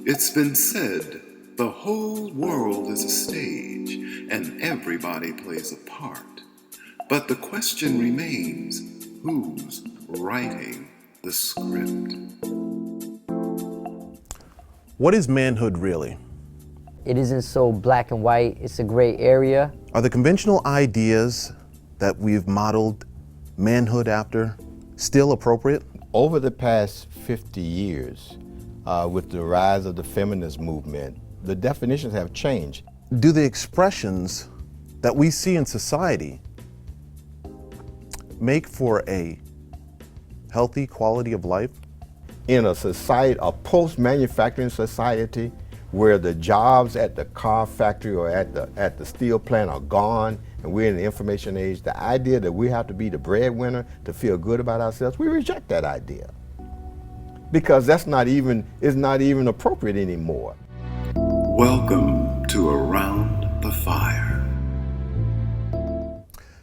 It's been said the whole world is a stage and everybody plays a part. But the question remains, who's writing the script? What is manhood really? It isn't so black and white, it's a gray area. Are the conventional ideas that we've modeled manhood after still appropriate? Over the past 50 years, with the rise of the feminist movement, the definitions have changed. Do the expressions that we see in society make for a healthy quality of life? In a society, a post-manufacturing society, where the jobs at the car factory or at the steel plant are gone, and we're in the information age, the idea that we have to be the breadwinner to feel good about ourselves, we reject that idea. Because it's not even appropriate anymore. Welcome to Around the Fire.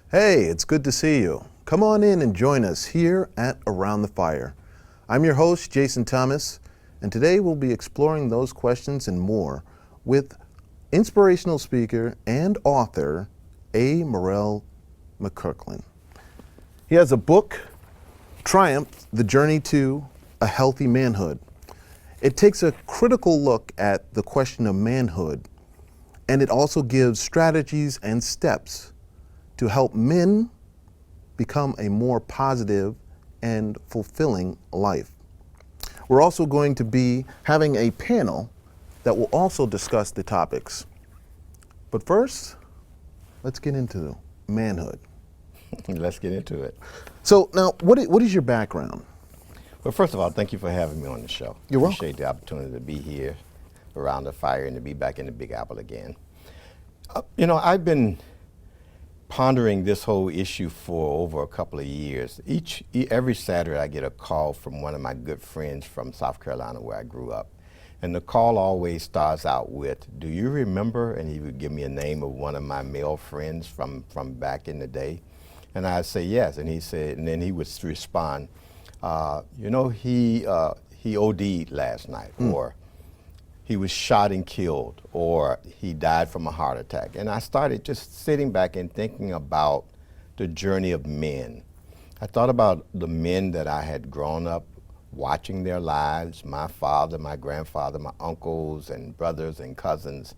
Hey, it's good to see you. Come on in and join us here at Around the Fire. I'm your host, Jason Thomas, and today we'll be exploring those questions and more with inspirational speaker and author, Moriel McClerklin. He has a book, Triumph, the Journey to a Healthy Manhood. It takes a critical look at the question of manhood, and it also gives strategies and steps to help men become a more positive and fulfilling life. We're also going to be having a panel that will also discuss the topics. But first, let's get into manhood. Let's get into it. So now, what is your background? Well, first of all, thank you for having me on the show. You're welcome. Appreciate the opportunity to be here around the fire and to be back in the Big Apple again. I've been pondering this whole issue for over a couple of years. Every Saturday I get a call from one of my good friends from South Carolina where I grew up. And the call always starts out with, "Do you remember?" And he would give me a name of one of my male friends from back in the day. And I'd say yes. And he said, and then he would respond, he OD'd last night, or he was shot and killed, or he died from a heart attack. And I started just sitting back and thinking about the journey of men. I thought about the men that I had grown up watching their lives, my father, my grandfather, my uncles and brothers and cousins.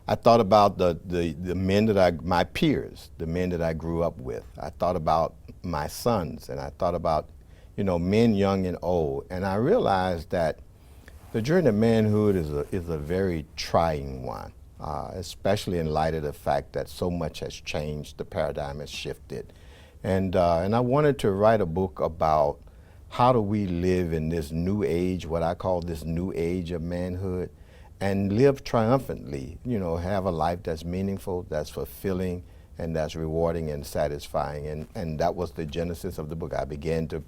I thought about the men my peers, the men that I grew up with. I thought about my sons, and I thought about, men young and old. And I realized that the journey of manhood is a very trying one, especially in light of the fact that so much has changed, the paradigm has shifted. And I wanted to write a book about how do we live in this new age, what I call this new age of manhood, and live triumphantly, have a life that's meaningful, that's fulfilling, and that's rewarding and satisfying. And that was the genesis of the book. I began to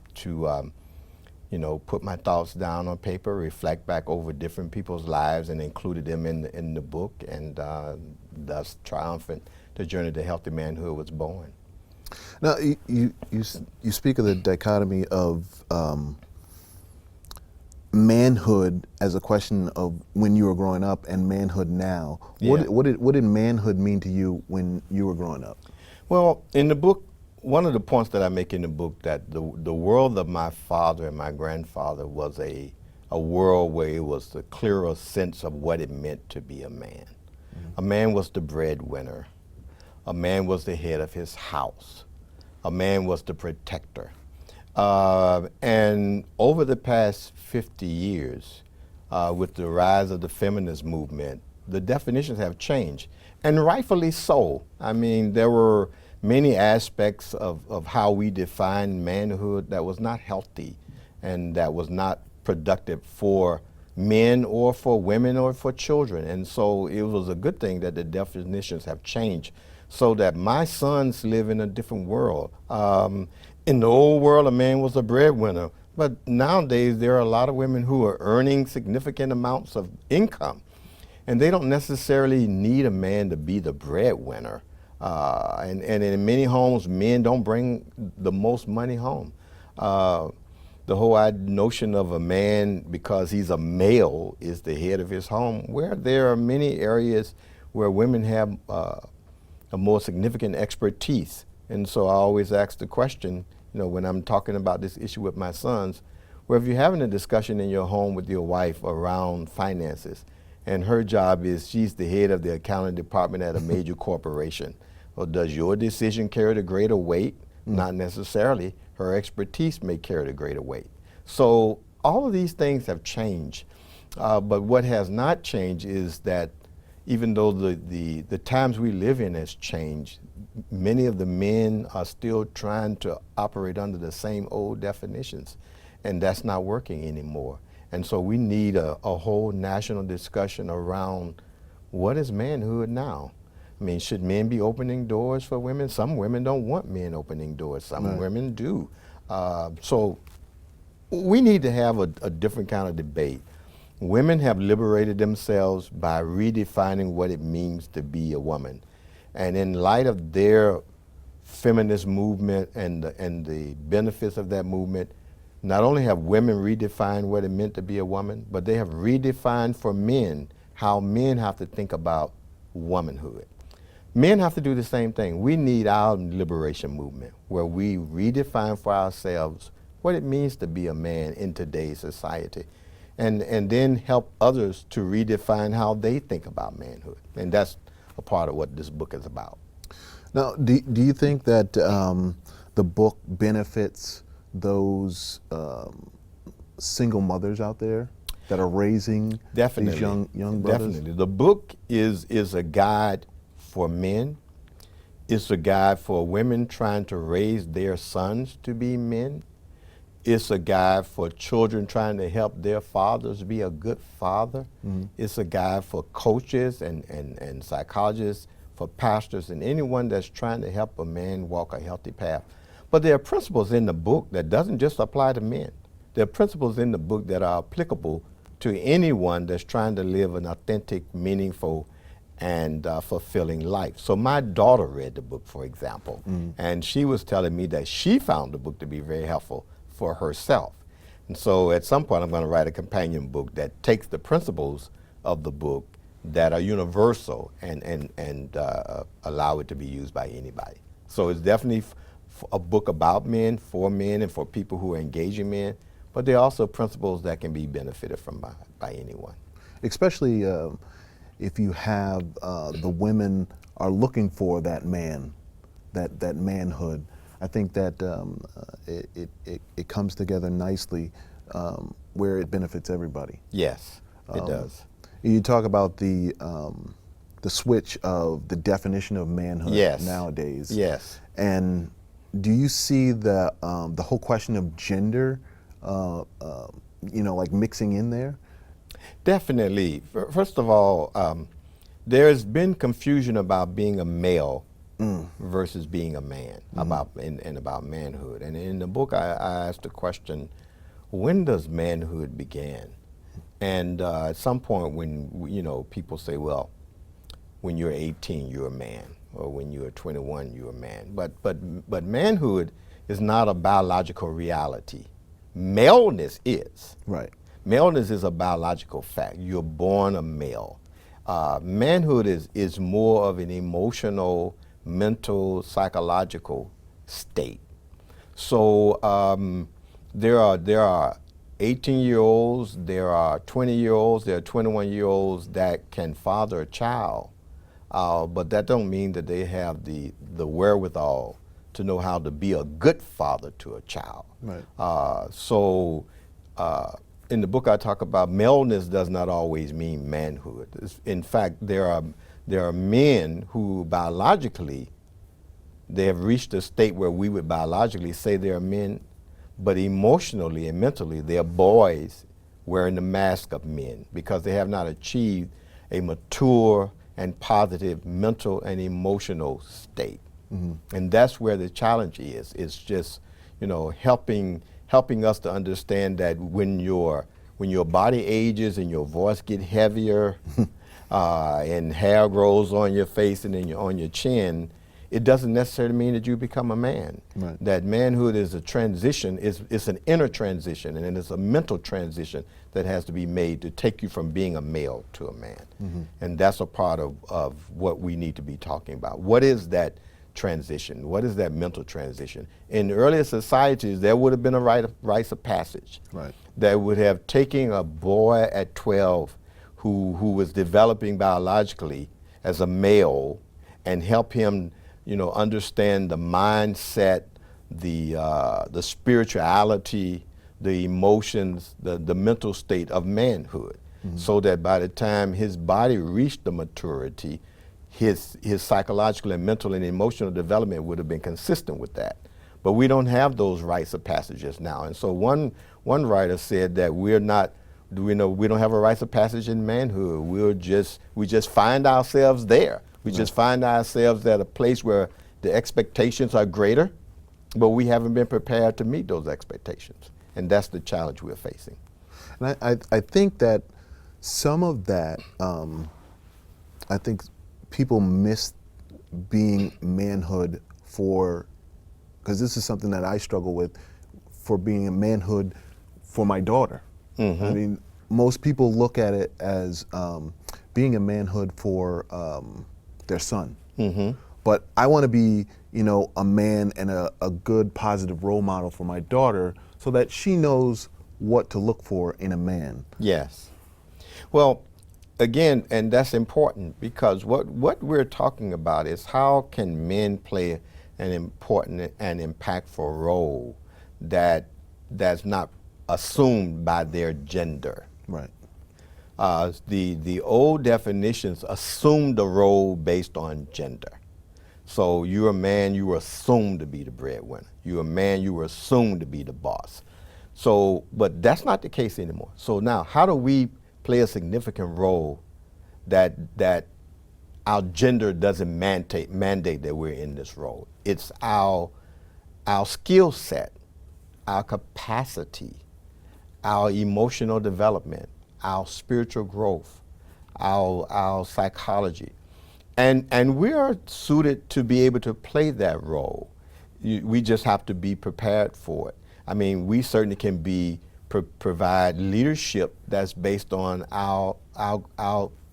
put my thoughts down on paper, reflect back over different people's lives, and included them in the book, and thus Triumphant, the Journey to Healthy Manhood was born. Now, you speak of the dichotomy of manhood as a question of when you were growing up and manhood now. Yeah. What did manhood mean to you when you were growing up? Well, in the book, one of the points that I make in the book, that the world of my father and my grandfather was a world where it was the clearer sense of what it meant to be a man. Mm-hmm. A man was the breadwinner. A man was the head of his house. A man was the protector. And over the past 50 years, with the rise of the feminist movement, the definitions have changed, and rightfully so. I mean, there were many aspects of how we define manhood that was not healthy and that was not productive for men or for women or for children. And so it was a good thing that the definitions have changed so that my sons live in a different world. In the old world, a man was a breadwinner, but nowadays there are a lot of women who are earning significant amounts of income, and they don't necessarily need a man to be the breadwinner. And in many homes, men don't bring the most money home. the whole notion of a man, because he's a male, is the head of his home, where there are many areas where women have a more significant expertise. And so I always ask the question, when I'm talking about this issue with my sons, where if you're having a discussion in your home with your wife around finances, and her job is she's the head of the accounting department at a major corporation, well, does your decision carry the greater weight? Not necessarily. Her expertise may carry the greater weight. So all of these things have changed. But what has not changed is that even though the times we live in has changed, many of the men are still trying to operate under the same old definitions, and that's not working anymore. And so we need a whole national discussion around what is manhood now. I mean, should men be opening doors for women? Some women don't want men opening doors. Some women do. So we need to have a different kind of debate. Women have liberated themselves by redefining what it means to be a woman. And in light of their feminist movement and the benefits of that movement, not only have women redefined what it meant to be a woman, but they have redefined for men how men have to think about womanhood. Men have to do the same thing. We need our liberation movement where we redefine for ourselves what it means to be a man in today's society, and then help others to redefine how they think about manhood. And that's a part of what this book is about. Now, do you think that the book benefits those single mothers out there that are raising these young brothers? Definitely. The book is a guide for men. It's a guide for women trying to raise their sons to be men. It's a guide for children trying to help their fathers be a good father. It's a guide for coaches and psychologists, for pastors, and anyone that's trying to help a man walk a healthy path. But there are principles in the book that doesn't just apply to men. There are principles in the book that are applicable to anyone that's trying to live an authentic, meaningful, and fulfilling life. So my daughter read the book, for example, and she was telling me that she found the book to be very helpful for herself. And so at some point I'm going to write a companion book that takes the principles of the book that are universal and allow it to be used by anybody. So it's definitely a book about men, and for people who are engaging men, but there are also principles that can be benefited from by anyone. Especially if you have the women are looking for that man, that manhood. I think that it comes together nicely where it benefits everybody. Yes, it does. You talk about the switch of the definition of manhood nowadays. Yes. And do you see the whole question of gender, like mixing in there? Definitely. First of all, there's been confusion about being a male versus being a man, about manhood. And in the book, I asked the question, when does manhood begin? And at some point when, people say, well, when you're 18, you're a man, or when you're 21, you're a man. But manhood is not a biological reality. Maleness is. Right. Maleness is a biological fact. You're born a male. Manhood is more of an emotional, mental, psychological state. So there are 18-year-olds, there are 20-year-olds, there are 21-year-olds that can father a child, but that don't mean that they have the wherewithal to know how to be a good father to a child. Right. In the book I talk about maleness does not always mean manhood. In fact, there are men who biologically, they have reached a state where we would biologically say they're men, but emotionally and mentally they're boys wearing the mask of men because they have not achieved a mature and positive mental and emotional state. And that's where the challenge is. It's just, helping us to understand that when your body ages and your voice get heavier and hair grows on your face and on your chin, it doesn't necessarily mean that you become a man. Right. That manhood is a transition, it's an inner transition, and it's a mental transition that has to be made to take you from being a male to a man. And that's a part of what we need to be talking about. What is that transition? What is that mental transition? In earlier societies, there would have been a rites of passage Right. that would have taken a boy at 12 who was developing biologically as a male and help him, understand the mindset, the spirituality, the emotions, the mental state of manhood, so that by the time his body reached the maturity, his psychological and mental and emotional development would have been consistent with that. But we don't have those rites of passages now. And so one writer said that we don't have a rites of passage in manhood. We just find ourselves there. We just find ourselves at a place where the expectations are greater, but we haven't been prepared to meet those expectations. And that's the challenge we're facing. And I think that some of that, I think people miss being manhood because this is something that I struggle with, for being a manhood for my daughter. I mean, most people look at it as being a manhood for their son. But I want to be, a man and a good, positive role model for my daughter, so that she knows what to look for in a man. Yes. Well, again, and that's important, because what we're talking about is how can men play an important and impactful role that's not assumed by their gender. Right. The old definitions assumed the role based on gender. So you're a man, you were assumed to be the breadwinner. You're a man, you were assumed to be the boss. So, but that's not the case anymore. So now, how do we play a significant role that our gender doesn't mandate that we're in this role? It's our skill set, our capacity, our emotional development, our spiritual growth, our psychology. And we are suited to be able to play that role. We just have to be prepared for it. I mean, we certainly can provide leadership that's based on our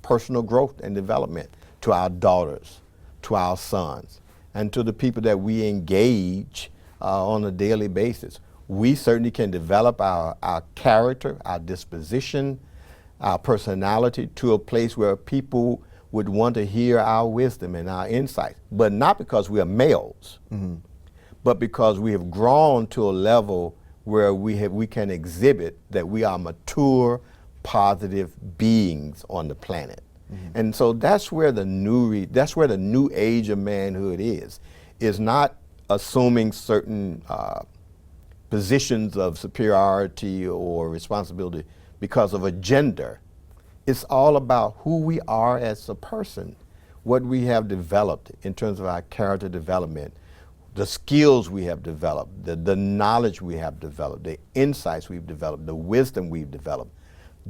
personal growth and development to our daughters, to our sons, and to the people that we engage on a daily basis. We certainly can develop our character, our disposition, our personality to a place where people would want to hear our wisdom and our insights, but not because we are males, but because we have grown to a level where we can exhibit that we are mature, positive beings on the planet. And so that's where the new age of manhood is not assuming certain positions of superiority or responsibility because of a gender. It's all about who we are as a person, what we have developed in terms of our character development, the skills we have developed, the knowledge we have developed, the insights we've developed, the wisdom we've developed.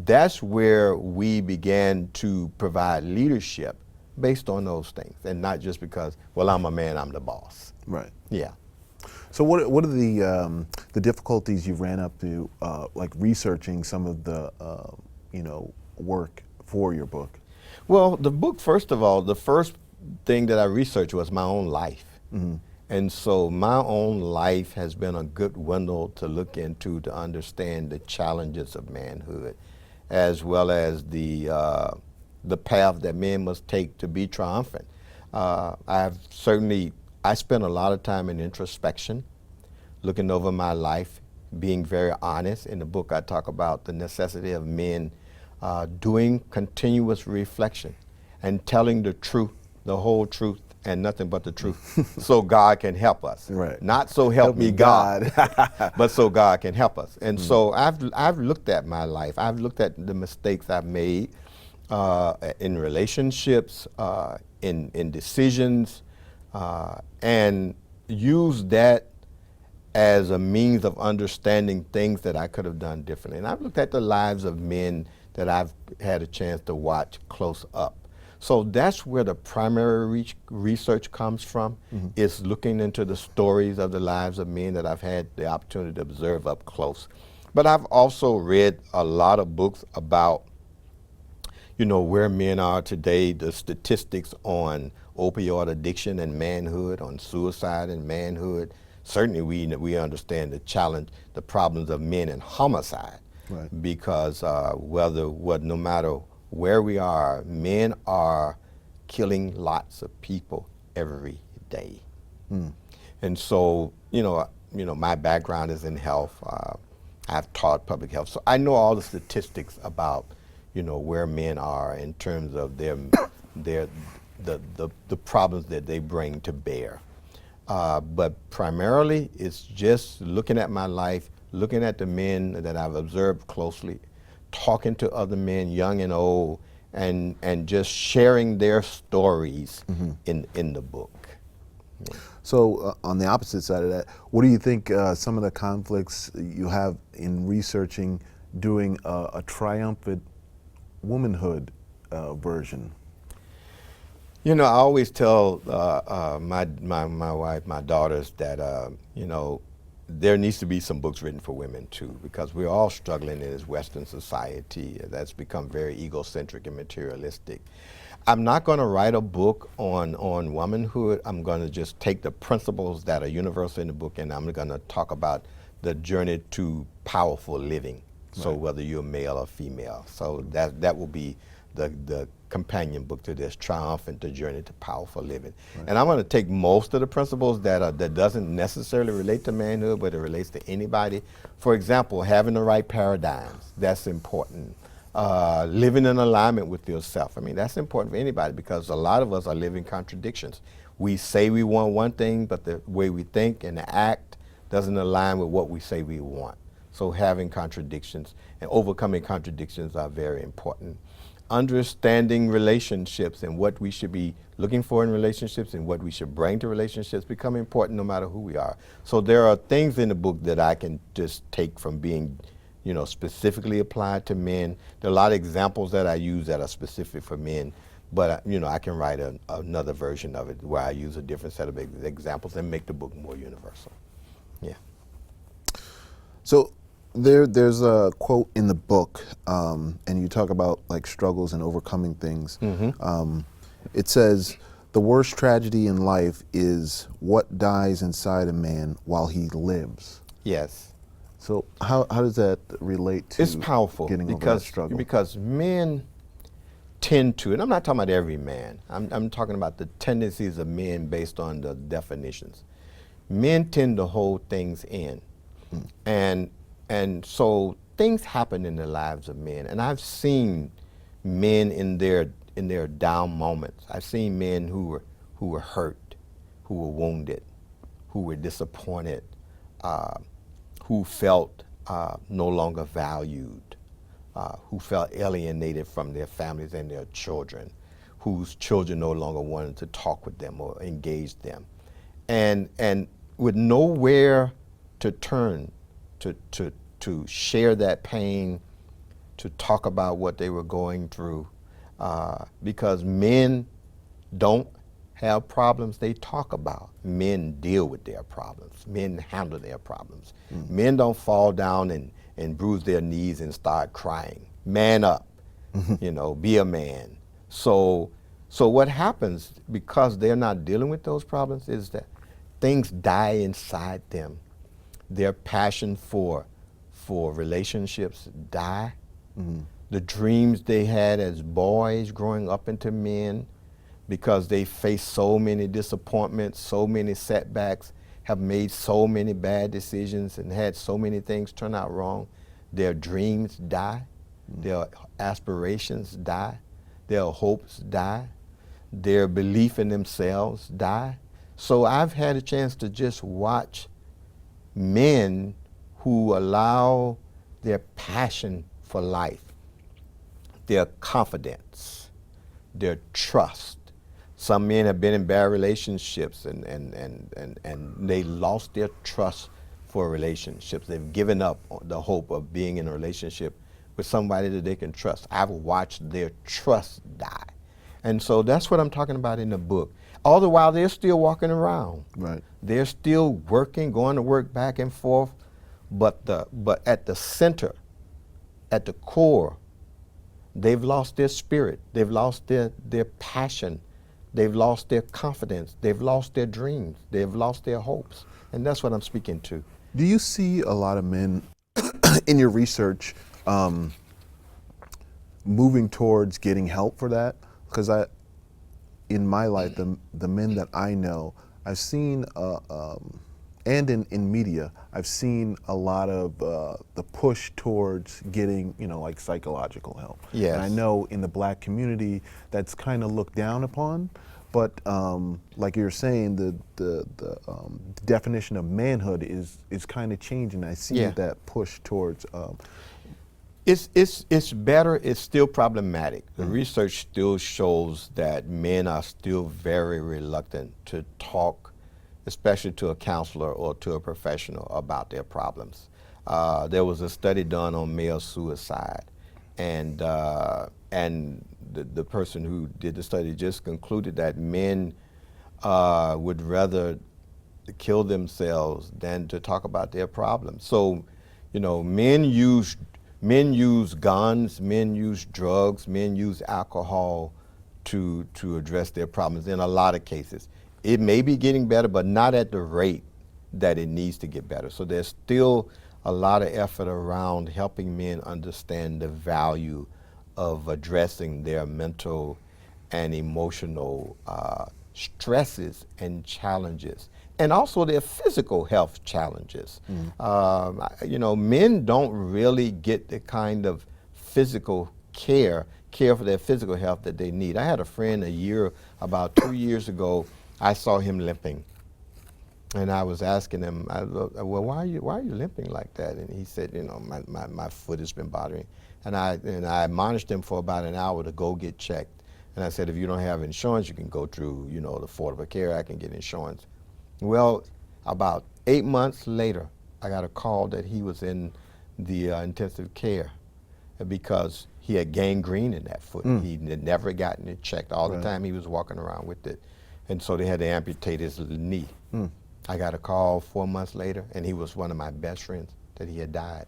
That's where we began to provide leadership based on those things, and not just because, well, I'm a man, I'm the boss. Right. Yeah. So what are the difficulties you ran up to, like researching some of the work for your book? Well, the book, first of all, the first thing that I researched was my own life. And so my own life has been a good window to look into to understand the challenges of manhood, as well as the path that men must take to be triumphant. I spent a lot of time in introspection, looking over my life, being very honest. In the book, I talk about the necessity of men doing continuous reflection and telling the truth, the whole truth, and nothing but the truth, so God can help us. Right. Not so help me God, but so God can help us. And so I've looked at my life. I've looked at the mistakes I've made in relationships, in decisions, and used that as a means of understanding things that I could have done differently. And I've looked at the lives of men that I've had a chance to watch close up. So that's where the primary research comes from, is looking into the stories of the lives of men that I've had the opportunity to observe up close. But I've also read a lot of books about, you know, where men are today, the statistics on opioid addiction and manhood, on suicide and manhood. Certainly we understand the challenge, the problems of men and homicide. Right. Because no matter where we are, men are killing lots of people every day. And so, my background is in health. I've taught public health, so I know all the statistics about, where men are in terms of the problems that they bring to bear. But primarily, it's just looking at my life, looking at the men that I've observed closely, talking to other men, young and old, and just sharing their stories in the book. So on the opposite side of that, what do you think some of the conflicts you have in researching doing a Triumphant Womanhood version? I always tell my wife, my daughters that, there needs to be some books written for women too, because we're all struggling in this Western society that's become very egocentric and materialistic. I'm not going to write a book on womanhood. I'm going to just take the principles that are universal in the book, and I'm going to talk about the journey to powerful living. So whether you're male or female. So that will be the companion book to this, Triumphant, the Journey to Powerful Living. And I'm going to take most of the principles that doesn't necessarily relate to manhood, but it relates to anybody. For example, having the right paradigms, that's important. Living in alignment with yourself. I mean, that's important for anybody, because a lot of us are living contradictions. We say we want one thing, but the way we think and act doesn't align with what we say we want. So having contradictions and overcoming contradictions are very important. Understanding relationships and what we should be looking for in relationships and what we should bring to relationships become important no matter who we are. So there are things in the book that I can just take from being, specifically applied to men. There are a lot of examples that I use that are specific for men, but I can write another version of it where I use a different set of examples and make the book more universal. Yeah. So there's a quote in the book, and you talk about like struggles and overcoming things. It says, "The worst tragedy in life is what dies inside a man while he lives." Yes. So how does that relate to it's powerful getting over that struggle? Because men tend to, and I'm not talking about every man, I'm talking about the tendencies of men based on the definitions. Men tend to hold things in. And so things happen in the lives of men, and I've seen men in their down moments. I've seen men who were hurt, who were wounded, who were disappointed, who felt no longer valued, who felt alienated from their families and their children, whose children no longer wanted to talk with them or engage them, and with nowhere to turn to share that pain, to talk about what they were going through, because men don't have problems they talk about. Men deal with their problems. Men handle their problems. Men don't fall down and bruise their knees and start crying. Man up, be a man. So what happens, because they're not dealing with those problems, is that things die inside them. Their passion for relationships die. The dreams they had as boys growing up into men, because they faced so many disappointments, so many setbacks, have made so many bad decisions and had so many things turn out wrong, their dreams die, their aspirations die, their hopes die, their belief in themselves die. So I've had a chance to just watch men who allow their passion for life, their confidence, their trust. Some men have been in bad relationships and they lost their trust for relationships. They've given up the hope of being in a relationship with somebody that they can trust. I've watched their trust die. And so that's what I'm talking about in the book. All the while they're still walking around. Right. They're still working, going to work back and forth, but at the center, at the core, they've lost their spirit. They've lost their passion. They've lost their confidence. They've lost their dreams. They've lost their hopes. And that's what I'm speaking to. Do you see a lot of men in your research moving towards getting help for that? Because in my life, the men that I know, I've seen, and in media, I've seen a lot of the push towards getting, like psychological help. Yes. And I know in the Black community, that's kind of looked down upon. But like you're saying, the definition of manhood is kind of changing. I see that push towards. It's better. It's still problematic. The research still shows that men are still very reluctant to talk, especially to a counselor or to a professional, about their problems. There was a study done on male suicide, and the person who did the study just concluded that men would rather kill themselves than to talk about their problems. So, men use guns, men use drugs, men use alcohol to address their problems in a lot of cases. It may be getting better, but not at the rate that it needs to get better. So there's still a lot of effort around helping men understand the value of addressing their mental and emotional stresses and challenges, and also their physical health challenges. Men don't really get the kind of physical care for their physical health that they need. I had a friend about 2 years ago, I saw him limping. And I was asking him, well, why are you limping like that? And he said, my foot has been bothering. And I admonished him for about an hour to go get checked. And I said, if you don't have insurance, you can go through, the Affordable Care Act and get insurance. Well, about 8 months later, I got a call that he was in the intensive care because he had gangrene in that foot. He had never gotten it checked. All the time he was walking around with it. And so they had to amputate his knee. I got a call 4 months later, and he was one of my best friends, that he had died.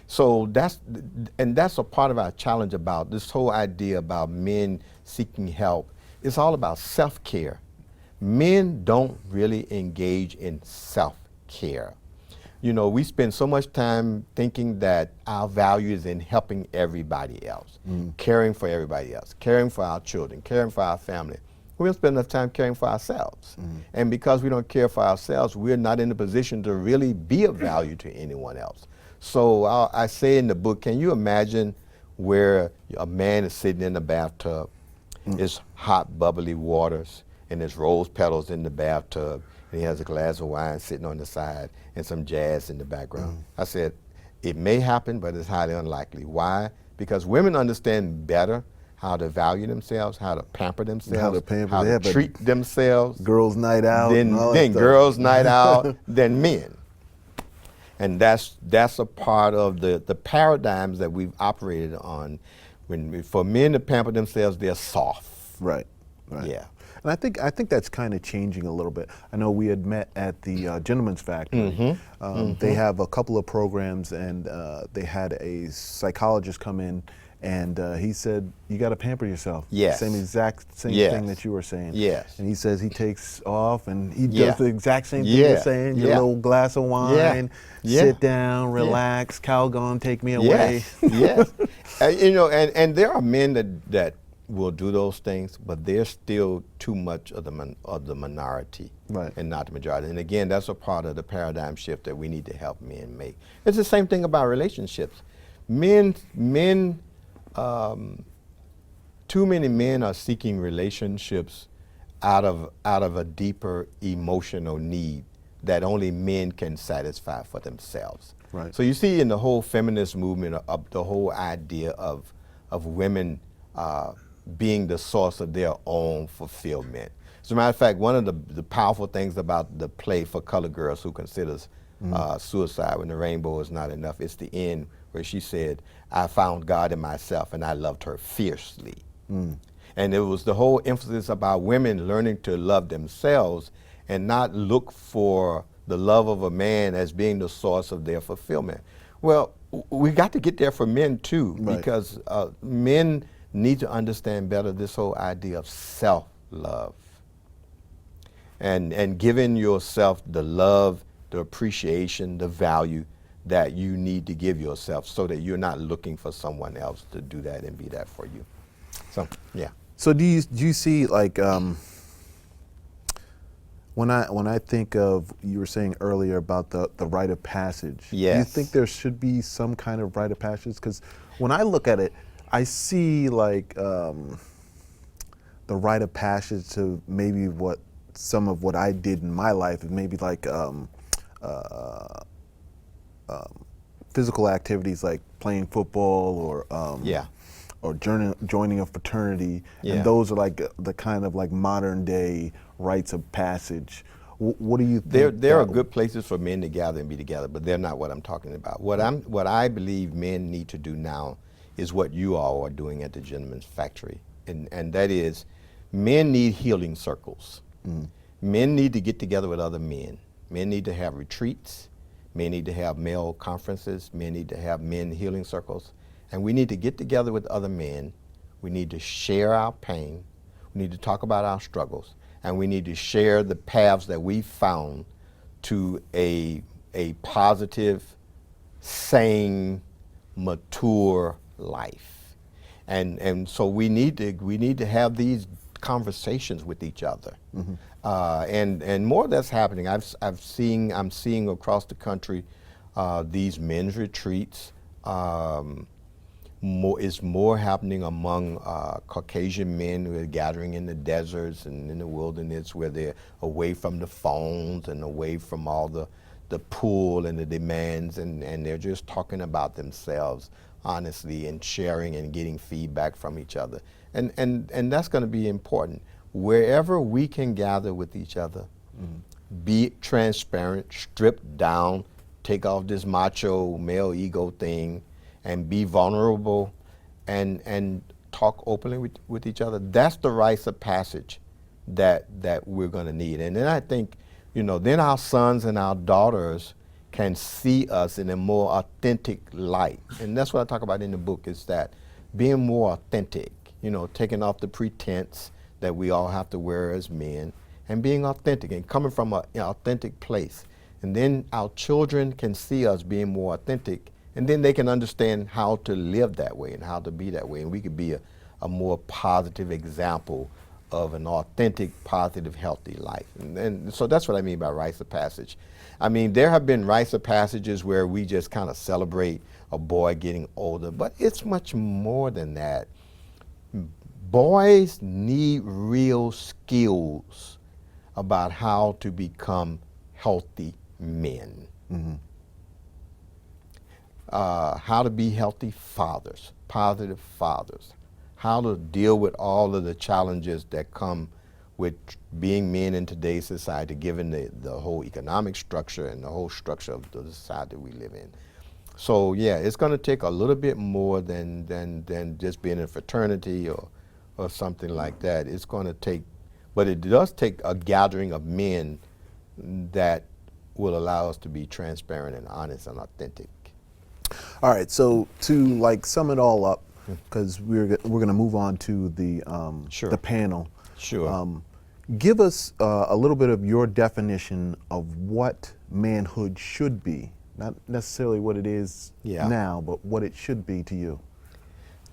So that's a part of our challenge about this whole idea about men seeking help. It's all about self-care. Men don't really engage in self-care. We spend so much time thinking that our value is in helping everybody else, caring for everybody else, caring for our children, caring for our family. We don't spend enough time caring for ourselves. And because we don't care for ourselves, we're not in a position to really be of value to anyone else. So I say in the book, can you imagine where a man is sitting in the bathtub, it's hot, bubbly waters, and there's rose petals in the bathtub, and he has a glass of wine sitting on the side and some jazz in the background. I said, it may happen, but it's highly unlikely. Why? Because women understand better how to value themselves, how to pamper themselves, how to treat themselves. Girls' night out. Then girls' night out, than men. And that's a part of the paradigms that we've operated on. For men to pamper themselves, they're soft. Right. Yeah. And I think that's kind of changing a little bit. I know we had met at the Gentleman's Factory. They have a couple of programs, and they had a psychologist come in, and he said, you got to pamper yourself. Yes. Same thing that you were saying. Yes. And he says he takes off and he does the exact same thing you're saying. Get a little glass of wine, sit down, relax, Calgon, take me away. Yes. And there are men that will do those things, but they're still too much of the minority, and not the majority. And again, that's a part of the paradigm shift that we need to help men make. It's the same thing about relationships. Too many men are seeking relationships out of a deeper emotional need that only men can satisfy for themselves. Right. So you see in the whole feminist movement, the whole idea of women being the source of their own fulfillment. As a matter of fact, one of the powerful things about the play For Colored Girls Who Considers Suicide When the Rainbow Is Not Enough, it's the end where she said, I found God in myself and I loved her fiercely. And it was the whole emphasis about women learning to love themselves and not look for the love of a man as being the source of their fulfillment. Well, we got to get there for men too, Right. because men need to understand better this whole idea of self-love. And giving yourself the love, the appreciation, the value that you need to give yourself, so that you're not looking for someone else to do that and be that for you. So, yeah. So do you see, like, when I think of, you were saying earlier about the rite of passage. Yes. Do you think there should be some kind of rite of passage? Because when I look at it, I see like the rite of passage to maybe some of what I did in my life is maybe like physical activities like playing football or or joining a fraternity, Yeah. and those are like the kind of like modern day rites of passage. What do you think? There are good places for men to gather and be together, but they're not what I'm talking about. What I believe men need to do now is what you all are doing at the Gentleman's Factory, and that is, men need healing circles. Men need to get together with other men. Men need to have retreats. Men need to have male conferences. Men need to have men healing circles. And we need to get together with other men. We need to share our pain. We need to talk about our struggles. And we need to share the paths that we found to a positive, sane, mature life. And so we need to have these conversations with each other. And more that's happening. I'm seeing across the country these men's retreats. It's more happening among Caucasian men who are gathering in the deserts and in the wilderness, where they're away from the phones and away from all the pull and the demands, and they're just talking about themselves honestly and sharing and getting feedback from each other. And that's going to be important. Wherever we can gather with each other, be with strip down, take off this macho male ego thing, and be vulnerable and talk openly with each other. That's the rites of passage that we're going to need. And then I think, then our sons and our daughters can see us in a more authentic light. And that's what I talk about in the book, is that being more authentic, taking off the pretense that we all have to wear as men, and being authentic and coming from an authentic place. And then our children can see us being more authentic, and then they can understand how to live that way and how to be that way. And we could be a more positive example of an authentic, positive, healthy life. And so that's what I mean by rites of passage. I mean, there have been rites of passages where we just kind of celebrate a boy getting older, but it's much more than that. Boys need real skills about how to become healthy men. How to be healthy fathers, positive fathers, how to deal with all of the challenges that come with being men in today's society, given the whole economic structure and the whole structure of the society we live in. So yeah, it's going to take a little bit more than just being in a fraternity or something like that. It's going to take, but it does take a gathering of men that will allow us to be transparent and honest and authentic. All right, so to like sum it all up, because we're going to move on to the panel. Sure. Give us a little bit of your definition of what manhood should be, not necessarily what it is now, but what it should be to you.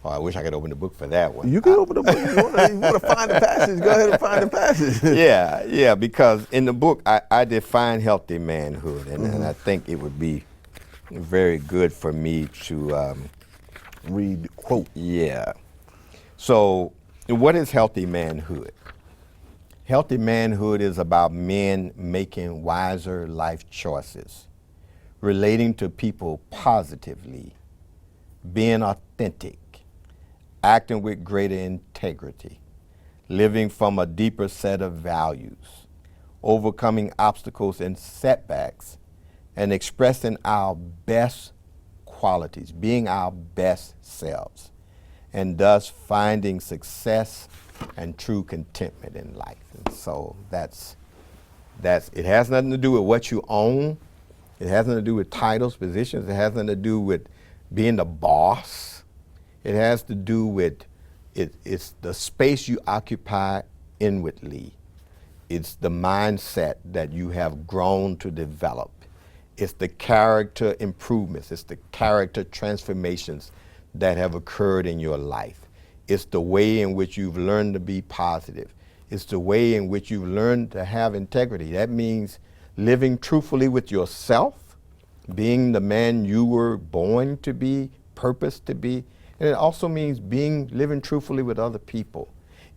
Oh, I wish I could open the book for that one. You can open the book. You want to find the passage, go ahead and find the passage. Yeah, because in the book I define healthy manhood, and I think it would be very good for me to read quote. Yeah. So what is healthy manhood? Healthy manhood is about men making wiser life choices, relating to people positively, being authentic, acting with greater integrity, living from a deeper set of values, overcoming obstacles and setbacks, and expressing our best qualities, being our best selves. and thus finding success and true contentment in life. And so that's it has nothing to do with what you own. It has nothing to do with titles, positions. It has nothing to do with being the boss. It has to do with it's the space you occupy inwardly. It's the mindset that you have grown to develop. It's the character improvements. It's the character transformations that have occurred in your life. It's the way in which you've learned to be positive. It's the way in which you've learned to have integrity. That means living truthfully with yourself, being the man you were born to be, purposed to be. And it also means living truthfully with other people.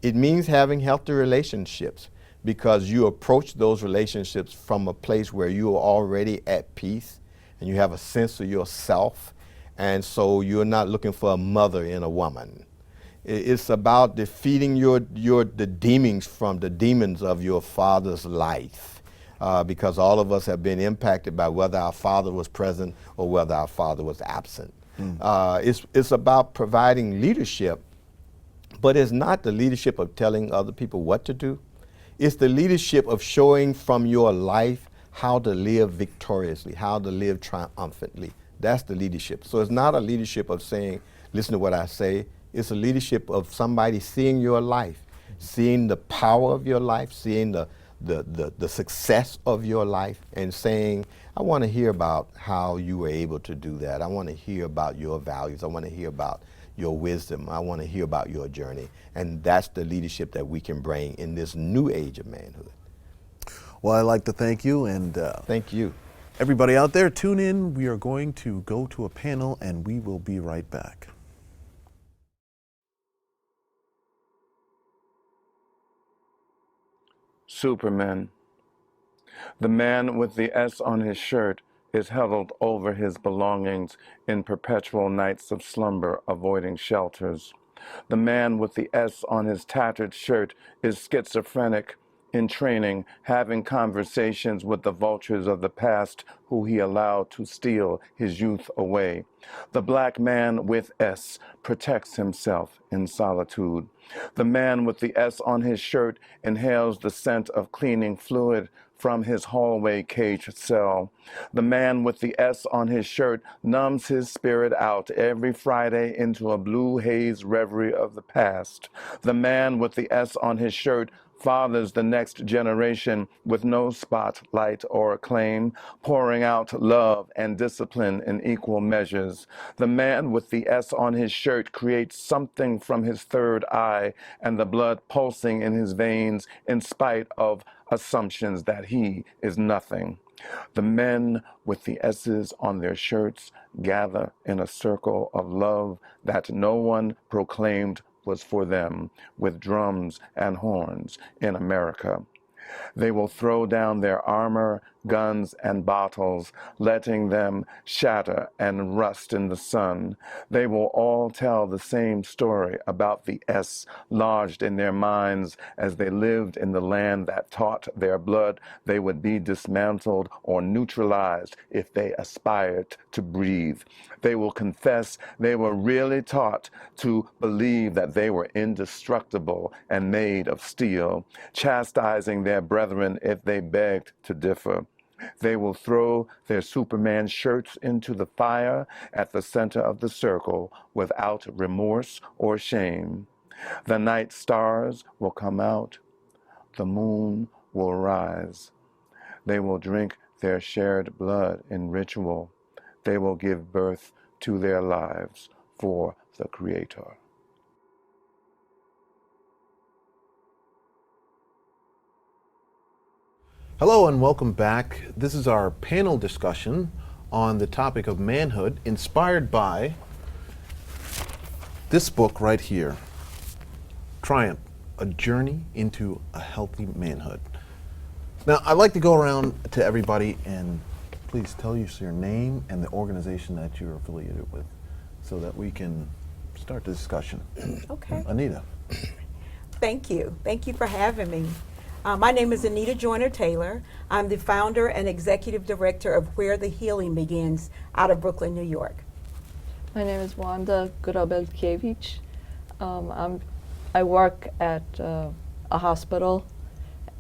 It means having healthy relationships, because you approach those relationships from a place where you are already at peace and you have a sense of yourself. And so you're not looking for a mother in a woman. It's about defeating the demons of your father's life, because all of us have been impacted by whether our father was present or whether our father was absent. It's about providing leadership, but it's not the leadership of telling other people what to do. It's the leadership of showing from your life how to live victoriously, how to live triumphantly. That's the leadership. So it's not a leadership of saying, listen to what I say. It's a leadership of somebody seeing your life, seeing the power of your life, seeing the success of your life, and saying, I want to hear about how you were able to do that. I want to hear about your values. I want to hear about your wisdom. I want to hear about your journey. And that's the leadership that we can bring in this new age of manhood. Well, I'd like to thank you, and thank you. Everybody out there, tune in. We are going to go to a panel, and we will be right back. Superman. The man with the S on his shirt is huddled over his belongings in perpetual nights of slumber, avoiding shelters. The man with the S on his tattered shirt is schizophrenic, in training, having conversations with the vultures of the past who he allowed to steal his youth away. The black man with S protects himself in solitude. The man with the S on his shirt inhales the scent of cleaning fluid from his hallway caged cell. The man with the S on his shirt numbs his spirit out every Friday into a blue haze reverie of the past. The man with the S on his shirt fathers the next generation with no spotlight or acclaim, pouring out love and discipline in equal measures. The man with the S on his shirt creates something from his third eye and the blood pulsing in his veins in spite of assumptions that he is nothing. The men with the S's on their shirts gather in a circle of love that no one proclaimed was for them, with drums and horns in America. They will throw down their armor, guns, and bottles, letting them shatter and rust in the sun. They will all tell the same story about the S lodged in their minds as they lived in the land that taught their blood they would be dismantled or neutralized if they aspired to breathe. They will confess they were really taught to believe that they were indestructible and made of steel, chastising their brethren if they begged to differ. They will throw their Superman shirts into the fire at the center of the circle without remorse or shame. The night stars will come out. The moon will rise. They will drink their shared blood in ritual. They will give birth to their lives for the Creator. Hello and welcome back. This is our panel discussion on the topic of manhood, inspired by this book right here, Triumph, A Journey into a Healthy Manhood. Now, I'd like to go around to everybody and please tell us your name and the organization that you're affiliated with so that we can start the discussion. Okay. Anita. Thank you. Thank you for having me. My name is Anita Joyner-Taylor. I'm the founder and executive director of Where the Healing Begins out of Brooklyn, New York. My name is Wanda Grobelkiewicz. I work at a hospital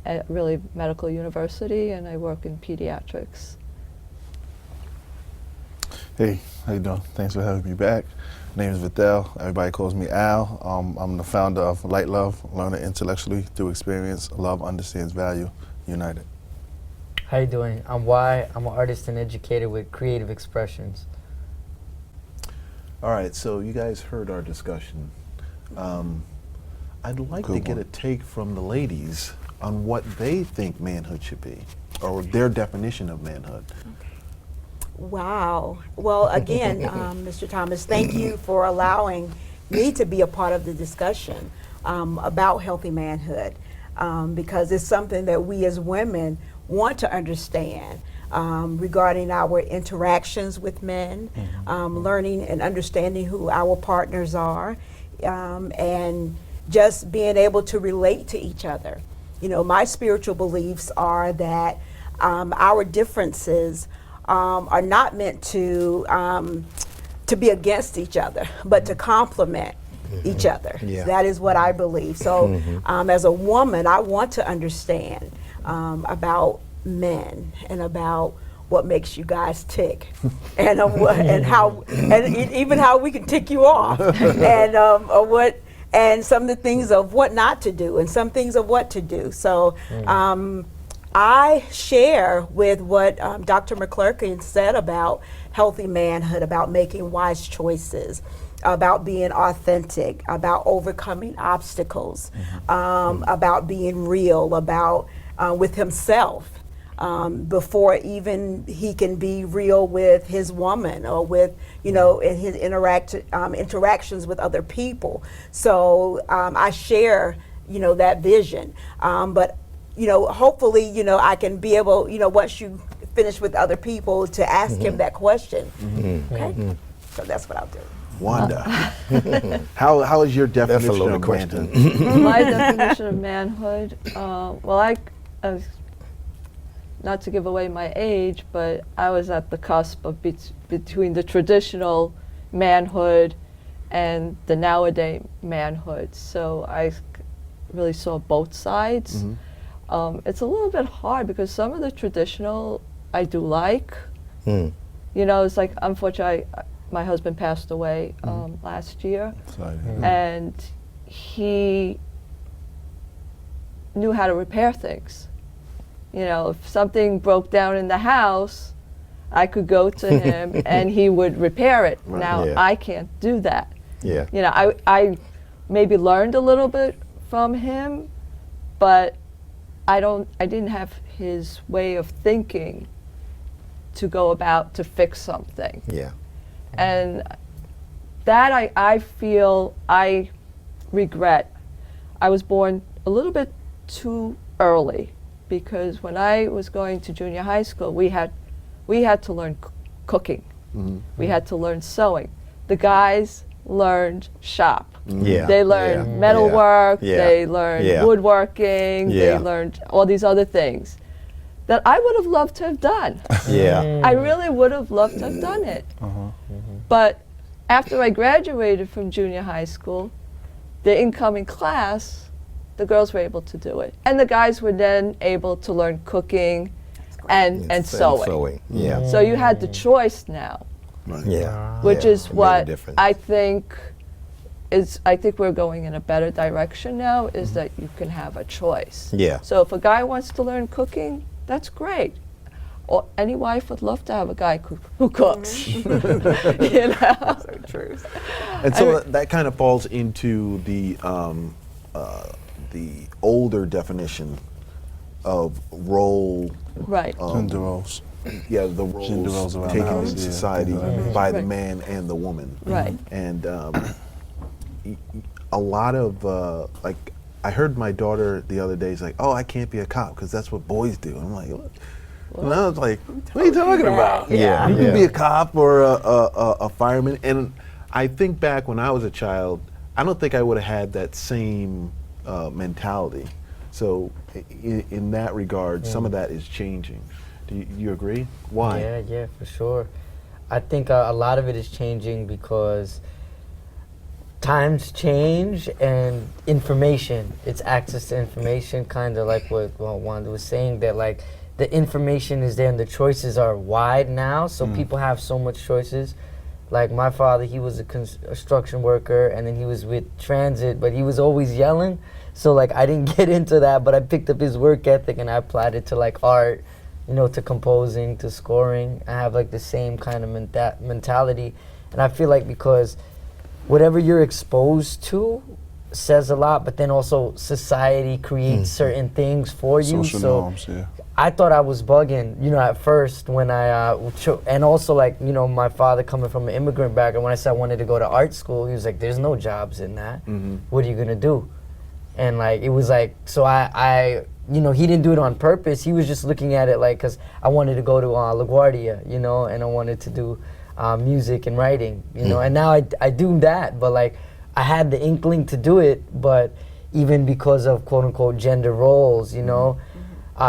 at really medical university, and I work in pediatrics. Hey, how you doing? Thanks for having me back. My name is Rithel. Everybody calls me Al. I'm the founder of L.I.T.E.L.U.V, learn it intellectually through experience. Love understands value. United. How you doing? I'm Y. I'm an artist and educator with creative expressions. All right, so you guys heard our discussion. I'd like to get a take from the ladies on what they think manhood should be, or their definition of manhood. Wow. Well, again, Mr. Thomas, thank you for allowing me to be a part of the discussion about healthy manhood, because it's something that we as women want to understand regarding our interactions with men, learning and understanding who our partners are, and just being able to relate to each other. You know, my spiritual beliefs are that our differences are not meant to be against each other, but to complement each other. Yeah. That is what I believe. So as a woman, I want to understand about men and about what makes you guys tick, and even how we can tick you off, and some of the things of what not to do, and some things of what to do. So I share with what Dr. McClerklin said about healthy manhood, about making wise choices, about being authentic, about overcoming obstacles, about being real, about with himself, before even he can be real with his woman, or with, you know, in his interactions with other people. So I share, you know, that vision. But you know, hopefully, you know, I can be able, you know, once you finish with other people, to ask him that question. Okay? So that's what I'll do. Wanda, how is your definition That's a loaded of question. manhood? My definition of manhood, well, I not to give away my age, but I was at the cusp of between the traditional manhood and the nowadays manhood. So I really saw both sides. It's a little bit hard because some of the traditional I do like. You know, it's like, unfortunately, my husband passed away last year, and he knew how to repair things. You know, if something broke down in the house, I could go to him and he would repair it. Now, I can't do that. You know, I maybe learned a little bit from him, but I didn't have his way of thinking to go about to fix something. And that I feel I regret. I was born a little bit too early, because when I was going to junior high school, we had to learn cooking. We had to learn sewing. The guys learned shop. They learned metalwork, they learned woodworking, they learned all these other things that I would have loved to have done. I really would have loved to have done it. But after I graduated from junior high school, the incoming class, the girls were able to do it. And the guys were then able to learn cooking and sewing. So you had the choice now. Which is what I think we're going in a better direction now, is that you can have a choice. So if a guy wants to learn cooking, that's great. Or any wife would love to have a guy who cooks. You know? So true. And so that kind of falls into the older definition of role. Gender roles. Yeah, the roles around taken the house, in society by the man and the woman. And a lot of, like, I heard my daughter the other day, is like, oh, I can't be a cop because that's what boys do. I'm like, what? And I was like, what are you talking about? You can be a cop or a fireman. And I think back when I was a child, I don't think I would have had that same mentality. So in that regard, some of that is changing. Do you agree? Why? Yeah, for sure. I think a lot of it is changing because times change and information, it's access to information, kind of like what Wanda was saying, that like the information is there and the choices are wide now, so people have so much choices. Like my father, he was a construction worker, and then he was with transit, but he was always yelling. So like I didn't get into that, but I picked up his work ethic and I applied it to like art, you know, to composing, to scoring. I have like the same kind of mentality, and I feel like because whatever you're exposed to says a lot, but then also society creates certain things for you. Social so norms, yeah. I thought I was bugging, you know, at first when I, and also like, you know, my father coming from an immigrant background, when I said I wanted to go to art school, he was like, there's no jobs in that. What are you gonna do? And like, it was like, so I, you know, he didn't do it on purpose. He was just looking at it like, cause I wanted to go to LaGuardia, you know, and I wanted to do music and writing, you know, and now I do that, but like, I had the inkling to do it, but even because of quote unquote gender roles, you know,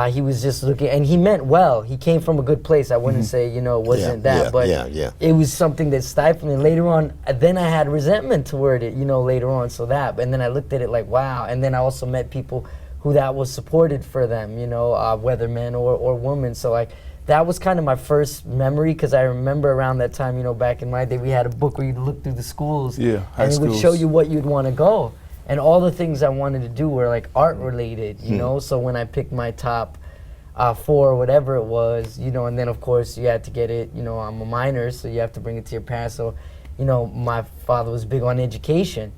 he was just looking, and he meant well. He came from a good place. I wouldn't say, you know, it wasn't but it was something that stifled me. Later on, then I had resentment toward it, you know, later on, so that, and then I looked at it like, wow, and then I also met people who that was supported for them, you know, whether men or women, so like, that was kind of my first memory, because I remember around that time, you know, back in my day, we had a book where you'd look through the schools, and it would show you what you'd want to go. And all the things I wanted to do were like art related, you know? So when I picked my top 4, whatever it was, you know, and then of course you had to get it, you know, I'm a minor, so you have to bring it to your parents. So, you know, my father was big on education.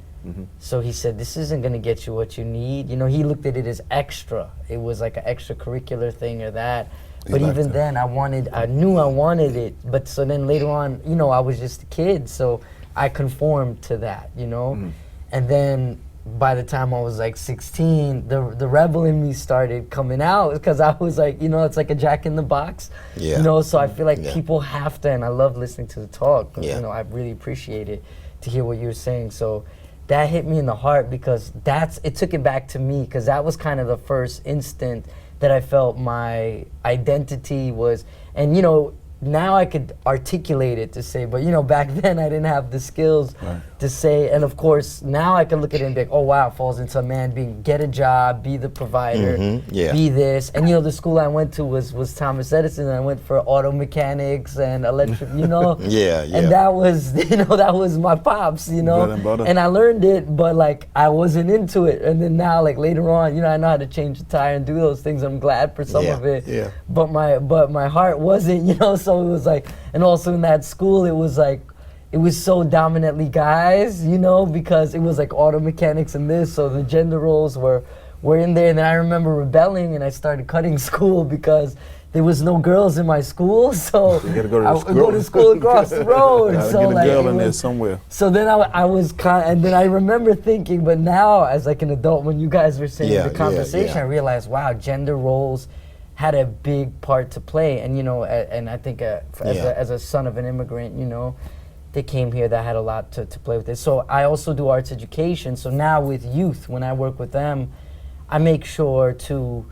So he said, this isn't gonna get you what you need. You know, he looked at it as extra. It was like an extracurricular thing or that. But even then I knew I wanted it. But so then later on, you know, I was just a kid, so I conformed to that, you know? And then by the time I was like 16, the rebel in me started coming out, because I was like, you know, it's like a Jack in the Box, you know, so I feel like people have to, and I love listening to the talk, you know, I really appreciate it to hear what you're saying. So that hit me in the heart, because it took it back to me, because that was kind of the first instant that I felt my identity was, and you know, now I could articulate it to say, but you know, back then I didn't have the skills to say, and of course, now I can look at it and be like, oh wow, it falls into a man being, get a job, be the provider, be this, and you know, the school I went to was Thomas Edison, and I went for auto mechanics and electric, you know, and that was, you know, that was my pops, you know, and I learned it, but like, I wasn't into it, and then now, like later on, you know, I know how to change the tire and do those things, I'm glad for some of it, but my heart wasn't, you know, so it was like, and also in that school, it was like, it was so dominantly guys, you know, because it was like auto mechanics and this, so the gender roles were in there. And then I remember rebelling, and I started cutting school because there was no girls in my school, so you gotta go to I would go to school across the road. So get a like, girl in there somewhere. So then I was and then I remember thinking, but now as like an adult, when you guys were saying the conversation, I realized, wow, gender roles had a big part to play, and you know, and I think as a son of an immigrant, you know, they came here that had a lot to play with it. So I also do arts education. So now with youth, when I work with them, I make sure to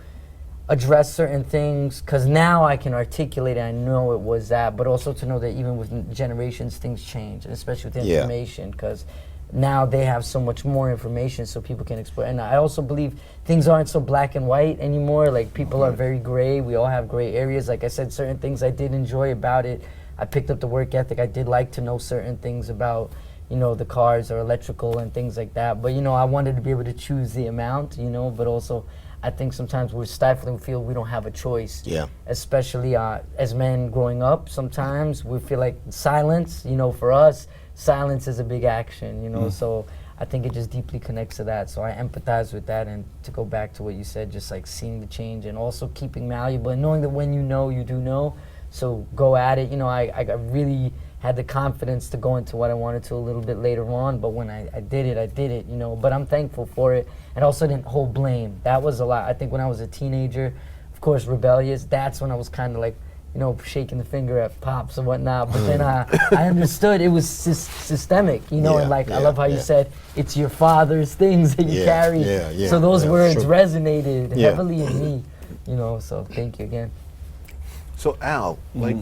address certain things, because now I can articulate it, I know it was that, but also to know that even with generations, things change, and especially with information, because now they have so much more information so people can explore. And I also believe things aren't so black and white anymore. Like people are very gray. We all have gray areas. Like I said, certain things I did enjoy about it. I picked up the work ethic. I did like to know certain things about, you know, the cars or electrical and things like that. But, you know, I wanted to be able to choose the amount, you know, but also I think sometimes we're stifling, we feel we don't have a choice. Especially as men growing up, sometimes we feel like silence, you know, for us, silence is a big action, you know, so I think it just deeply connects to that. So I empathize with that, and to go back to what you said, just like seeing the change and also keeping malleable and knowing that when you know, you do know. So go at it. You know, I really had the confidence to go into what I wanted to a little bit later on, but when I did it, you know, but I'm thankful for it. And also didn't hold blame. That was a lot. I think when I was a teenager, of course, rebellious, that's when I was kind of like, you know, shaking the finger at pops and whatnot, but then I understood it was systemic, you know, and like, I love how you said, it's your father's things that you carry. So those words resonated heavily in me, you know, so thank you again. So Al, like,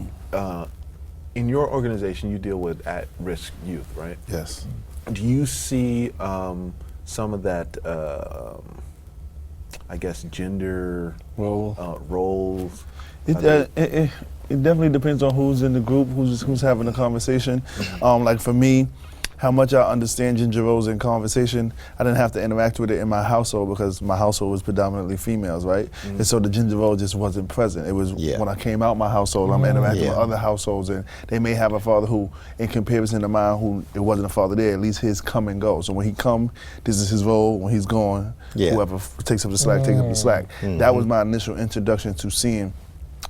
in your organization, you deal with at-risk youth, right? Yes. Do you see some of that, I guess, gender roles? It definitely depends on who's in the group, who's having the conversation. Like for me, how much I understand gender roles in conversation, I didn't have to interact with it in my household because my household was predominantly females, right? And so the gender role just wasn't present. It was when I came out my household, I'm interacting with other households, and they may have a father who, in comparison to mine, who it wasn't a father there, at least his come and go. So when he come, this is his role. When he's gone, whoever takes up the slack, takes up the slack. That was my initial introduction to seeing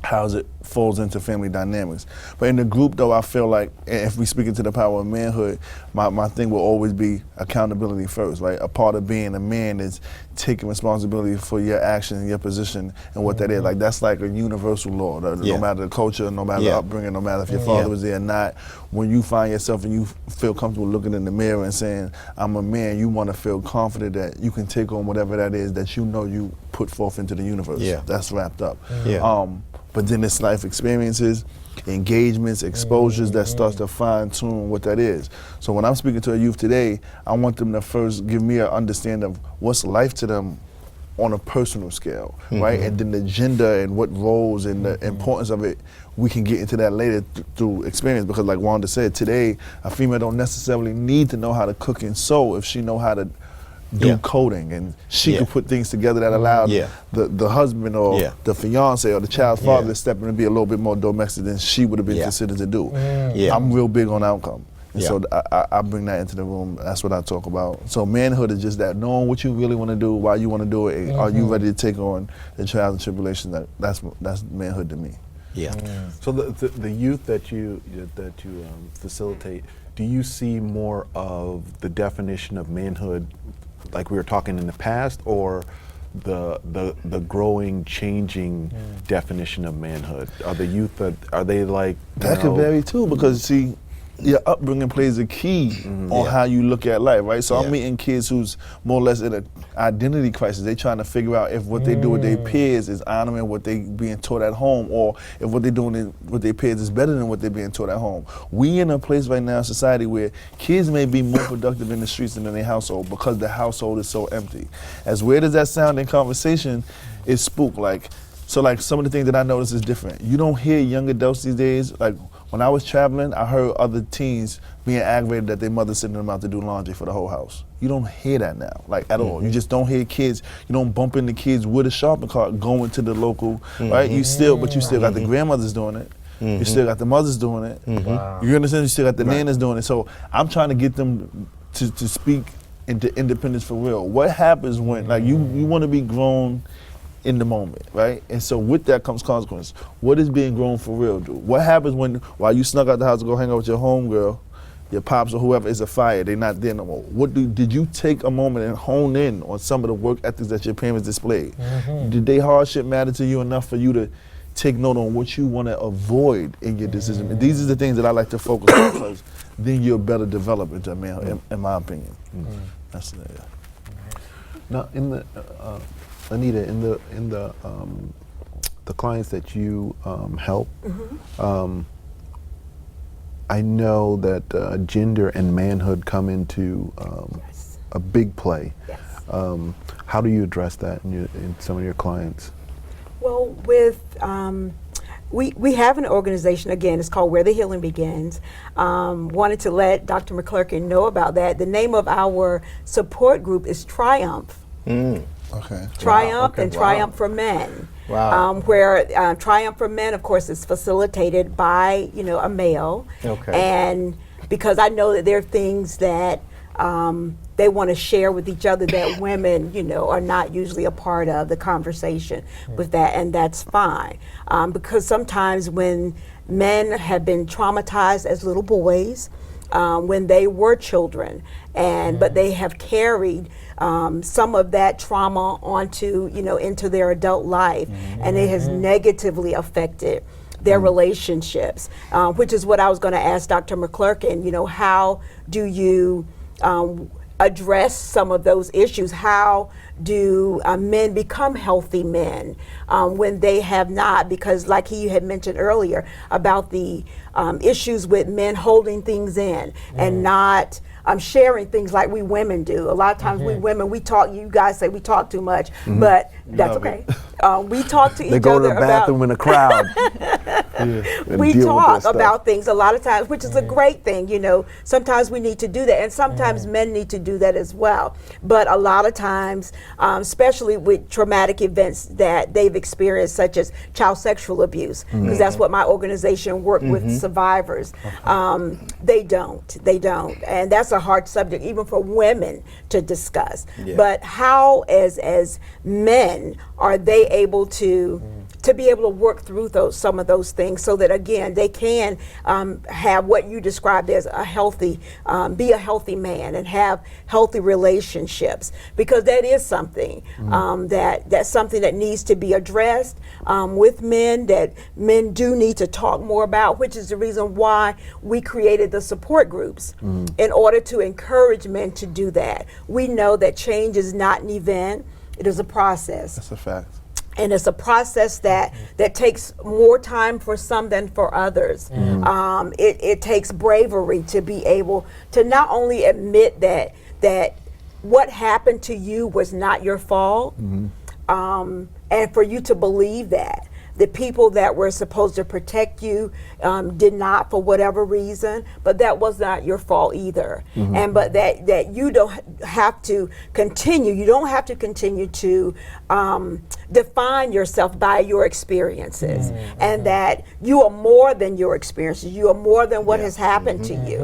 how it falls into family dynamics. But in the group though, I feel like, if we speak into the power of manhood, my thing will always be accountability first, right? A part of being a man is taking responsibility for your action and your position and what that is. Like that's like a universal law, no matter the culture, no matter the upbringing, no matter if your father was there or not. When you find yourself and you feel comfortable looking in the mirror and saying, I'm a man, you want to feel confident that you can take on whatever that is that you know you put forth into the universe. That's wrapped up. But then it's life experiences, engagements, exposures that starts to fine tune what that is. So when I'm speaking to a youth today, I want them to first give me an understanding of what's life to them on a personal scale, right? And then the gender and what roles and the importance of it, we can get into that later through experience, because like Wanda said, today a female don't necessarily need to know how to cook and sew if she know how to do coding, and she could put things together that allowed the husband or the fiance or the child's father to step in and be a little bit more domestic than she would have been considered to do. I'm real big on outcome. And so I bring that into the room. That's what I talk about. So manhood is just that, knowing what you really want to do, why you want to do it, are you ready to take on the trials and tribulations? That's manhood to me. So the youth that you facilitate, do you see more of the definition of manhood like we were talking in the past, or the growing, changing definition of manhood? Are the youth, are they like that could vary too, because see, your upbringing plays a key on how you look at life, right? So I'm meeting kids who's more or less in an identity crisis. They trying to figure out if what they do with their peers is honoring what they being taught at home, or if what they doing with their peers is better than what they're being taught at home. We in a place right now in society where kids may be more productive in the streets than in their household because the household is so empty. As weird as that sound in conversation, it's spook. So some of the things that I notice is different. You don't hear young adults these days, like when I was traveling, I heard other teens being aggravated that their mother sending them out to do laundry for the whole house. You don't hear that now, at all. You just don't hear kids, you don't bump into kids with a shopping cart going to the local, right? But you still got the grandmothers doing it. You still got the mothers doing it. You understand? You still got the nanas doing it. So I'm trying to get them to speak into independence for real. What happens when, you want to be grown in the moment, right? And so with that comes consequence. What is being grown for real do? What happens while you snuck out the house to go hang out with your homegirl, your pops or whoever, is a fire, they're not there no more? Did you take a moment and hone in on some of the work ethics that your parents displayed? Did their hardship matter to you enough for you to take note on what you want to avoid in your decision? And these are the things that I like to focus on, because then you're better developed into a man, in my opinion. That's it. Now, in the Anita, in the clients that you help, I know that gender and manhood come into a big play. How do you address that in some of your clients? Well, we have an organization, again, it's called Where the Healing Begins. Wanted to let Dr. McClerklin know about that. The name of our support group is Triumph. Okay. Triumph and Triumph for Men. Where Triumph for Men, of course, is facilitated by a male. And because I know that there are things that they want to share with each other that women, are not usually a part of the conversation with that, and that's fine. Because sometimes when men have been traumatized as little boys, when they were children, but they have carried some of that trauma onto, into their adult life, and it has negatively affected their relationships, which is what I was going to ask Dr. McClerklin. How do you address some of those issues? How do men become healthy men when they have not? Because like he had mentioned earlier about the issues with men holding things in and not sharing things like we women do. A lot of times we women, we talk, you guys say we talk too much, but that's okay. We talk to each other about. They go to the bathroom in a crowd. We talk about things a lot of times, which is a great thing, you know. Sometimes we need to do that, and sometimes men need to do that as well. But a lot of times, especially with traumatic events that they've experienced, such as child sexual abuse, because that's what my organization worked with survivors. They don't, and that's a hard subject even for women to discuss. But how, as men, are they able to be able to work through some of those things, so that again they can have what you described as a healthy, be a healthy man and have healthy relationships, because that is something that's something that needs to be addressed with men, that men do need to talk more about, which is the reason why we created the support groups, in order to encourage men to do that. We know that change is not an event, it is a process. That's a fact. And it's a process that takes more time for some than for others. It takes bravery to be able to not only admit that what happened to you was not your fault, and for you to believe that the people that were supposed to protect you did not, for whatever reason, but that was not your fault either. And but that you don't have to continue. You don't have to continue to define yourself by your experices, and that you are more than your experiences. You are more than what has happened to you.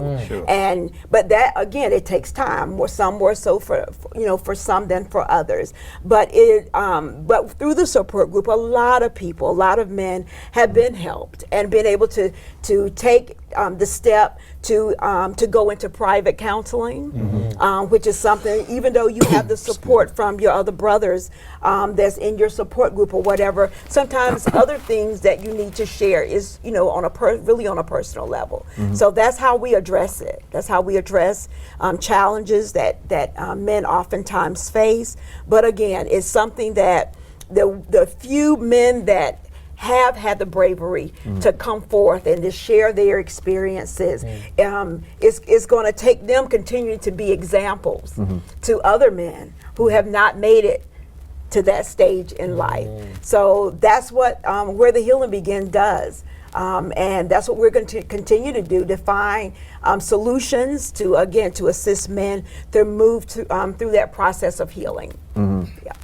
And but that again, it takes time. Some more so for some than for others. But but through the support group, a lot of people, a lot of men have been helped and been able to take the step to go into private counseling, which is something, even though you have the support from your other brothers that's in your support group or whatever, sometimes other things that you need to share is, on really on a personal level. So that's how we address it. That's how we address challenges that men oftentimes face. But again, it's something that the few men that have had the bravery to come forth and to share their experiences, it's going to take them continuing to be examples to other men who have not made it to that stage in life. So that's what Where the Healing Begins does. And that's what we're going to continue to do, to find solutions to assist men to move through that process of healing. Yeah.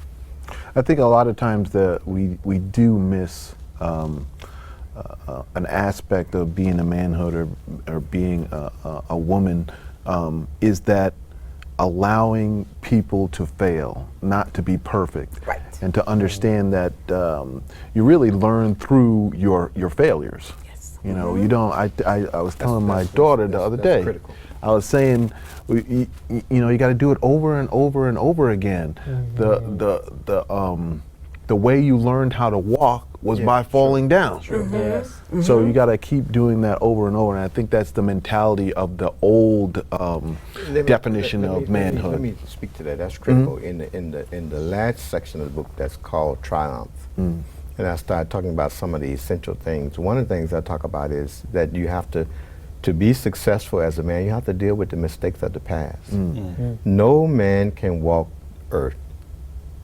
I think a lot of times that we do miss an aspect of being a manhood or being a woman, is that allowing people to fail, not to be perfect, right, and to understand that you really learn through your failures. Yes. You don't. I was telling my daughter the other day. Critical. I was saying, you got to do it over and over and over again. The way you learned how to walk was by falling down. So you got to keep doing that over and over, and I think that's the mentality of the old definition of manhood. Let me speak to that. That's critical. In the last section of the book, that's called Triumph, and I started talking about some of the essential things. One of the things I talk about is that you have to be successful as a man, you have to deal with the mistakes of the past. No man can walk earth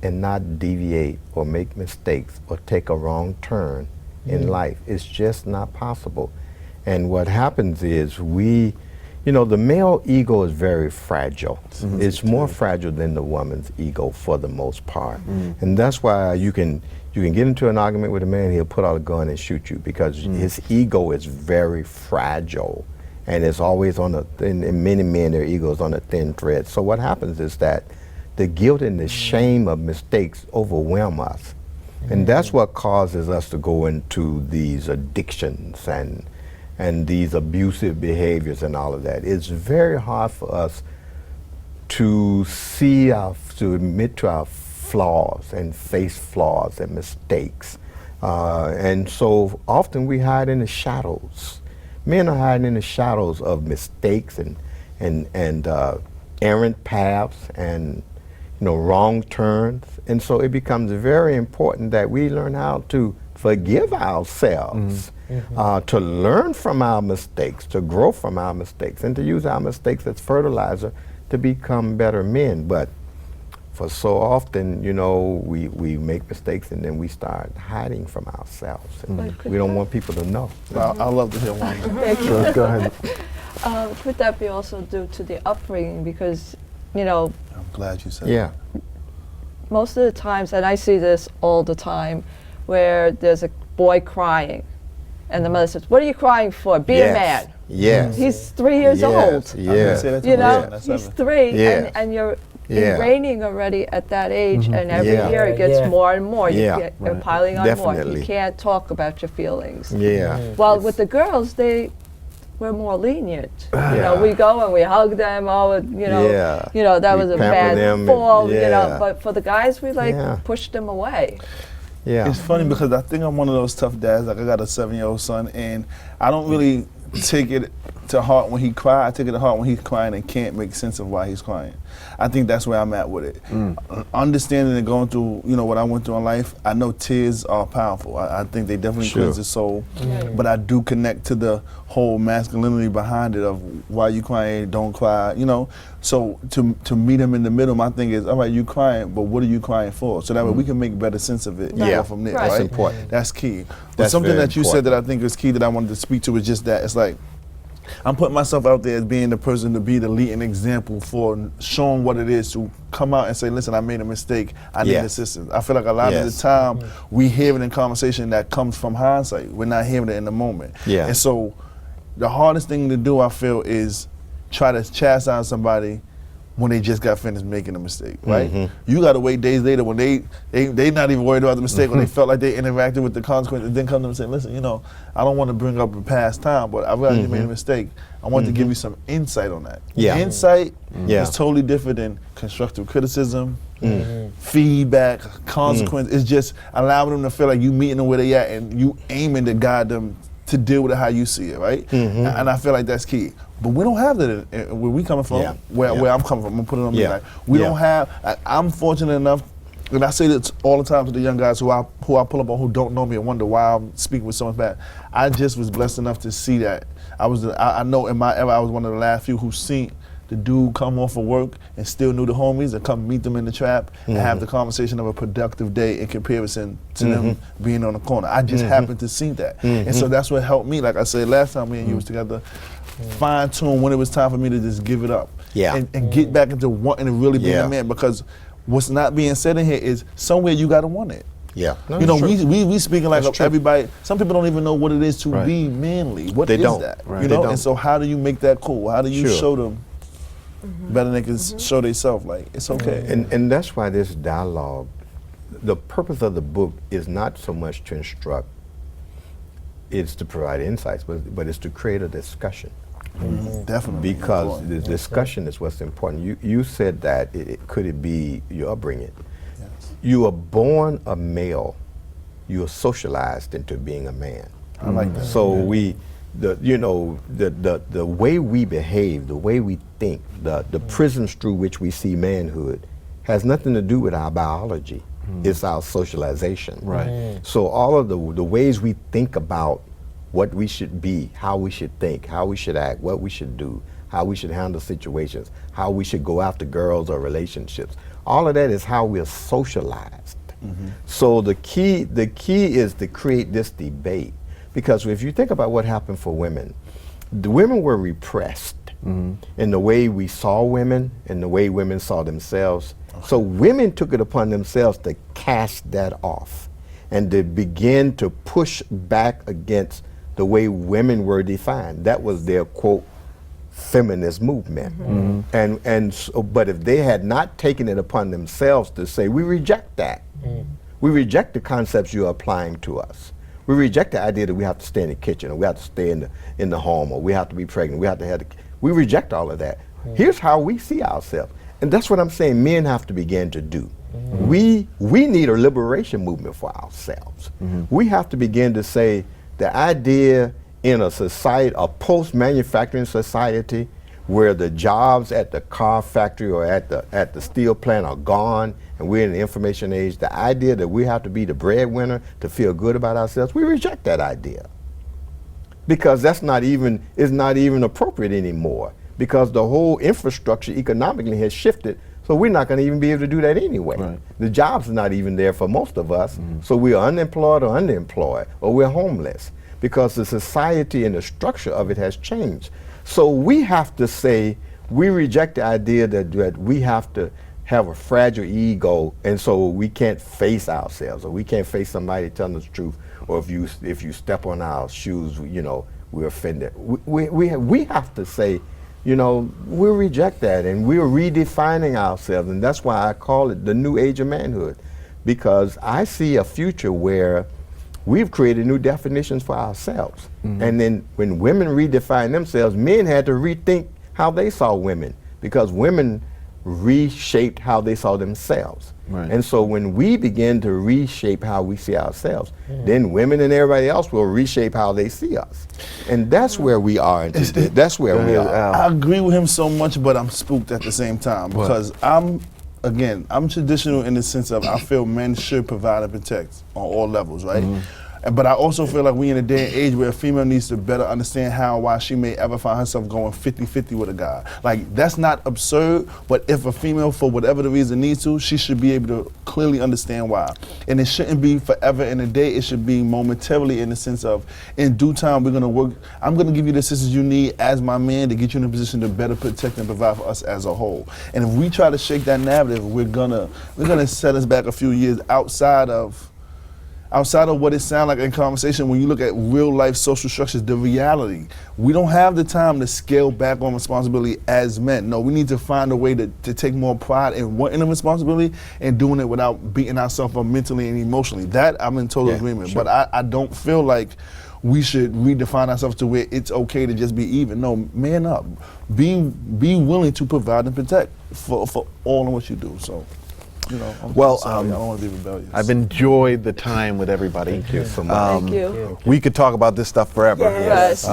and not deviate or make mistakes or take a wrong turn in life. It's just not possible. And what happens is the male ego is very fragile. It's more fragile than the woman's ego for the most part. And that's why you can get into an argument with a man, he'll put out a gun and shoot you, because his ego is very fragile. And it's always in many men, their ego is on a thin thread. So what happens is that the guilt and the shame of mistakes overwhelm us. And that's what causes us to go into these addictions and these abusive behaviors and all of that. It's very hard for us to admit to our flaws and face flaws and mistakes. And so often we hide in the shadows. Men are hiding in the shadows of mistakes and errant paths, and wrong turns. And so it becomes very important that we learn how to forgive ourselves, to learn from our mistakes, to grow from our mistakes, and to use our mistakes as fertilizer to become better men. But for so often, you know, we make mistakes and then we start hiding from ourselves. And we don't want people to know. I love to hear Wanda. Thank you. So go ahead. Could that be also due to the upbringing? Because, you know, I'm glad you said Yeah. that. most of the times, and I see this all the time, where there's a boy crying, and the mother says, "What are you crying for? Be a man." Yes. He's 3 years old. Yes. Say that to You my know, son, that's he's 7. 3, Yes. and you're Yeah. ingraining already at that age, and every Yeah. year it gets Yeah. more and more. Yeah. You're piling on more. Definitely. You can't talk about your feelings. Yeah. While with the girls, we're more lenient. You know, Yeah. we go and we hug them. Oh, Yeah. that We was a pamper bad them and- fall. You yeah. know, but for the guys, we Yeah. push them away. Yeah. It's funny because I think I'm one of those tough dads. Like I got a 7-year-old son, and I don't really take it to heart when he cries. I take it to heart when he's crying and can't make sense of why he's crying. I think that's where I'm at with it. Understanding and going through, what I went through in life, I know tears are powerful. I think they definitely cleanse the soul. But I do connect to the whole masculinity behind it of why you crying, don't cry, So to meet him in the middle, my thing is, all right, you crying, but what are you crying for? So that way we can make better sense of it. Yeah. From there, Right. That's right? important. That's key. But That's something very that you said that I think is key that I wanted to speak to is just that it's like I'm putting myself out there as being the person to be the leading example for showing what it is to come out and say, listen, I made a mistake. I need Yes. assistance. I feel like a lot of the time we hear it in conversation that comes from hindsight. We're not hearing it in the moment. Yeah. And so the hardest thing to do, I feel, is try to chastise somebody when they just got finished making a mistake, right? You got to wait days later when they not even worried about the mistake, when they felt like they interacted with the consequence, and then come to them and say, listen, I don't want to bring up a past time, but I realized you made a mistake. I want to give you some insight on that. Yeah. Insight Yeah. is totally different than constructive criticism, feedback, consequence. It's just allowing them to feel like you meeting them where they at and you aiming to guide them to deal with it how you see it, right? And I feel like that's key. But we don't have that where we coming from, Yeah. where I'm coming from. I'm gonna put it on me. Yeah. Like, we Yeah. don't have. I'm fortunate enough, and I say this all the time to the young guys who I pull up on who don't know me and wonder why I'm speaking with so much bad. I just was blessed enough to see that. I know in my era I was one of the last few who seen the dude come off of work and still knew the homies and come meet them in the trap and have the conversation of a productive day in comparison to them being on the corner. I just happened to see that. And so that's what helped me. Like I said last time me and you was together, fine tune when it was time for me to just give it up. Yeah. And get back into wanting to really be a man, because what's not being said in here is somewhere you gotta want it. Yeah. No, we speaking like That's true. everybody. Some people don't even know what it is to be manly. What They is don't. that? Right. They And don't. so how do you make that cool? How do you Sure. show them better than they can show themselves? Like, it's okay. And that's why this dialogue, the purpose of the book is not so much to instruct, it's to provide insights, but it's to create a discussion. Definitely. Because important. the discussion is what's important. You said that could it be your upbringing? Yes. You are born a male. You are socialized into being a man. I like that. So the way we behave, the way we think, the prisms through which we see manhood has nothing to do with our biology. It's our socialization. Right. So all of the ways we think about what we should be, how we should think, how we should act, what we should do, how we should handle situations, how we should go after girls or relationships. All of that is how we're socialized. So the key is to create this debate, because if you think about what happened for women, the women were repressed in the way we saw women and the way women saw themselves. So women took it upon themselves to cast that off and to begin to push back against the way women were defined. That was their, quote, feminist movement. But if they had not taken it upon themselves to say, we reject that. We reject the concepts you're applying to us. We reject the idea that we have to stay in the kitchen, or we have to stay in the home, or we have to be pregnant, we have to have we reject all of that. Here's how we see ourselves. And that's what I'm saying men have to begin to do. We need a liberation movement for ourselves. We have to begin to say the idea in a society, a post-manufacturing society, where the jobs at the car factory or at the steel plant are gone, and we're in the information age, the idea that we have to be the breadwinner to feel good about ourselves, we reject that idea. Because that's not even appropriate anymore, because the whole infrastructure economically has shifted, so we're not going to even be able to do that anyway. Right. The jobs are not even there for most of us, so we're unemployed or underemployed, or we're homeless, because the society and the structure of it has changed. So we have to say, we reject the idea that we have to have a fragile ego, and so we can't face ourselves, or we can't face somebody telling us the truth, or if you step on our shoes, you know, we're offended. We have to say, you know, we reject that, and we're redefining ourselves, and that's why I call it the new age of manhood, because I see a future where we've created new definitions for ourselves. And then when women redefine themselves, men had to rethink how they saw women, because women reshaped how they saw themselves. Right. And so when we begin to reshape how we see ourselves, then women and everybody else will reshape how they see us. And that's where we are. That's where we are. I agree with him so much, but I'm spooked at the same time, because I'm traditional in the sense of I feel men should provide and protect on all levels, right? But I also feel like we in a day and age where a female needs to better understand how and why she may ever find herself going 50-50 with a guy. Like, that's not absurd, but if a female, for whatever the reason, needs to, she should be able to clearly understand why. And it shouldn't be forever in a day, it should be momentarily, in the sense of, in due time, we're gonna work, I'm gonna give you the assistance you need as my man to get you in a position to better protect and provide for us as a whole. And if we try to shake that narrative, we're gonna set us back a few years outside of what it sounds like in conversation. When you look at real life social structures, the reality, we don't have the time to scale back on responsibility as men. No, we need to find a way to take more pride in wanting the responsibility and doing it without beating ourselves up mentally and emotionally. That I'm in total agreement. Sure. But I don't feel like we should redefine ourselves to where it's okay to just be even. No, man up. Be willing to provide and protect for all of what you do. So, you know, I don't want to be rebellious. I've enjoyed the time with everybody. Thank you so much. Thank you. We could talk about this stuff forever. Yes.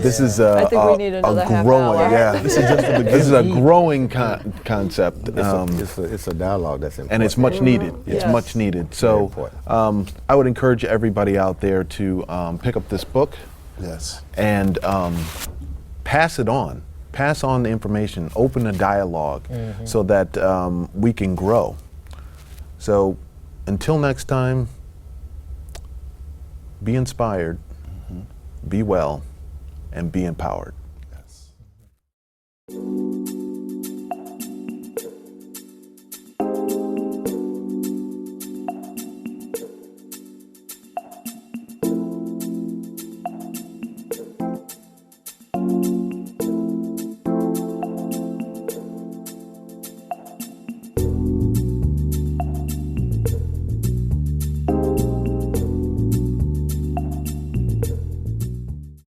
This is I think we need another half growing, hour. yeah. This is just the this is a growing concept. It's a dialogue that's important. And it's much needed. It's Yes. much needed. So I would encourage everybody out there to pick up this book. Yes. And pass it on. Pass on the information. Open a dialogue so that we can grow. So until next time, be inspired, be well, and be empowered.